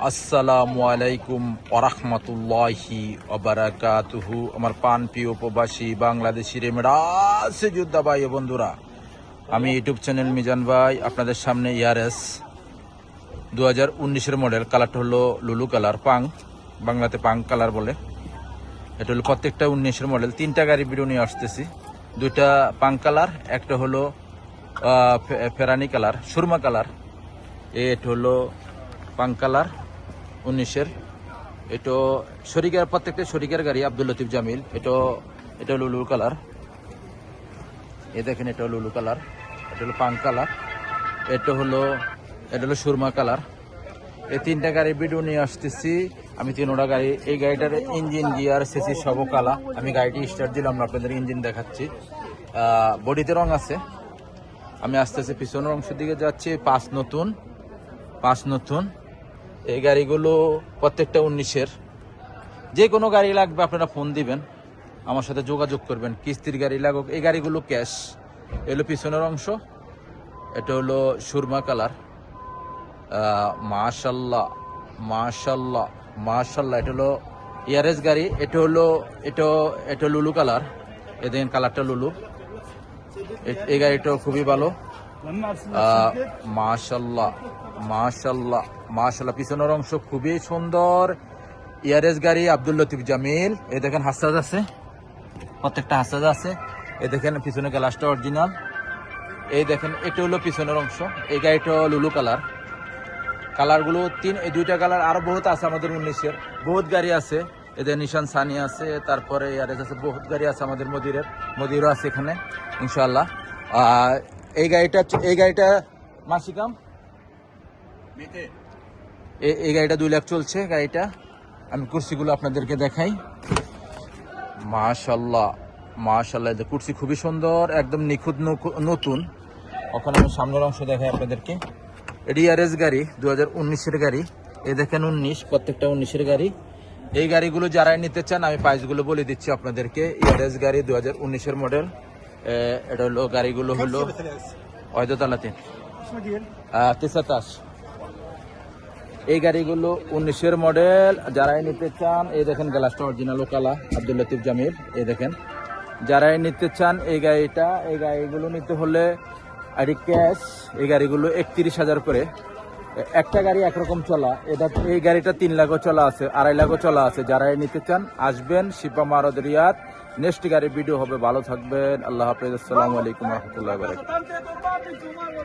আসসালামু আলাইকুম ওরহমতুল্লাহি ওবারাকাতুহু। আমার পান প্রিয় প্রবাসী বাংলাদেশি রেমেডাসে যোদ্ধা ভাই ও বন্ধুরা, আমি ইউটিউব চ্যানেল মিজান ভাই আপনাদের সামনে ইয়ারএস 2019-এর মডেল। কালারটা হলো লুলু কালার, পাং, বাংলাতে পাং কালার বলে। এটা হলো প্রত্যেকটা 19-এর মডেল। তিনটা গাড়ি ভিডিও নিয়ে আসতেছি, দুইটা পাং কালার, একটা হলো ফেরানি কালার, সুরমা কালার। এটা হলো পাং কালার 19-এর। এটা শরিকার, প্রত্যেকটা শরিকার গাড়ি, আব্দুল লতিফ জামিল। এটা লুলু কালার, এ দেখেন, এটা লুলু কালার, এটা হলো পাং কালার, এটা হলো সুরমা কালার। এই তিনটা গাড়ি ভিডিও নিয়ে আসতেছি আমি, তিনটা গাড়ি। এই গাড়িটার ইঞ্জিন, গিয়ার, সিসি সব কালা। আমি গাড়িটি স্টার্ট দিলাম, আপনাদের ইঞ্জিন দেখাচ্ছি। বডিতে রং আছে। আমি আস্তে আস্তে পিছনের অংশের দিকে যাচ্ছি। পাঁচ নতুন এই গাড়িগুলো প্রত্যেকটা 19-এর। যে কোনো গাড়ি লাগবে আপনারা ফোন দিবেন, আমার সাথে যোগাযোগ করবেন। কিস্তির গাড়ি লাগুক, এই গাড়িগুলো ক্যাশ। এগুলো পিছনের অংশ, এটা হলো সুরমা কালার। মাশাল্লাহ মাশাল্লাহ মাশাল্লাহ। এটা হলো ইয়ারেস গাড়ি। এটা লুলু কালার। এ দেখেন, কালারটা লুলু। এই গাড়িটাও খুবই ভালো। মাশাল্লাহ মাশাল্লাহ মাশাল্লাহ। পিছনের অংশ খুবই সুন্দর। ইয়ারেস গাড়ি, আব্দুল লতিফ জামিল। এই দেখেন হাসাজ আছে, প্রত্যেকটা হাসাজ আছে। এই দেখেন পিছনে গ্লাসটা অরিজিনাল। এই দেখেন, এটা হলো পিছনের অংশ। এই গাড়িটা লুলু কালার। কালারগুলো এই দুইটা কালার। আরো বহুত আছে আমাদের 19-এর, বহুত গাড়ি আছে। এদের নিশান সানি আছে, তারপরে ইয়ারেস আছে, বহুত গাড়ি আছে আমাদের। মদিরও আছে এখানে ইনশাআল্লাহ। এই গাড়িটা মাসিকাম, এই গাড়িটা 2 লাখ চলছে গাড়িটা। আমি কুর্সিগুলো আপনাদেরকে দেখাই। মাশাল্লাহ মাশাল্লাহ, কুর্সি খুবই সুন্দর, একদম নিখুঁত নতুন। ওখানে আমি সামনের অংশ দেখাই আপনাদেরকে। এটি ইয়ারেস গাড়ি, 2019-এর গাড়ি। এই দেখেন 19, প্রত্যেকটা 19-এর গাড়ি। এই গাড়িগুলো যারাই নিতে চান আমি প্রাইসগুলো বলে দিচ্ছি আপনাদেরকে। ইয়ারেস গাড়ি 2019-এর মডেল। এটা হলো গাড়িগুলো হলো অয়দতালাতে 29। এই গাড়িগুলো 19-এর মডেল, যারাই নিতে চান। এই দেখেন গ্লাসটা অরিজিনাল কালা, আব্দুল লতিফ জামিল। এই দেখেন, যারাই নিতে চান এই গাড়িগুলো নিতে হলে আইডি ক্যাশ। এই গাড়িগুলো 31,000 করে। একটা গাড়ি একরকম চলা, এই গাড়িটা 3 লাখও চলা আছে, 2.5 লাখও চলা আছে। যারাই নিতে চান আসবেন, শিপা মারদ, রিয়াদ। নেক্সট গাড়ির ভিডিও হবে। ভালো থাকবেন, আল্লাহ হাফেজ, আসসালামু আলাইকুম রহমতুল্লাহ।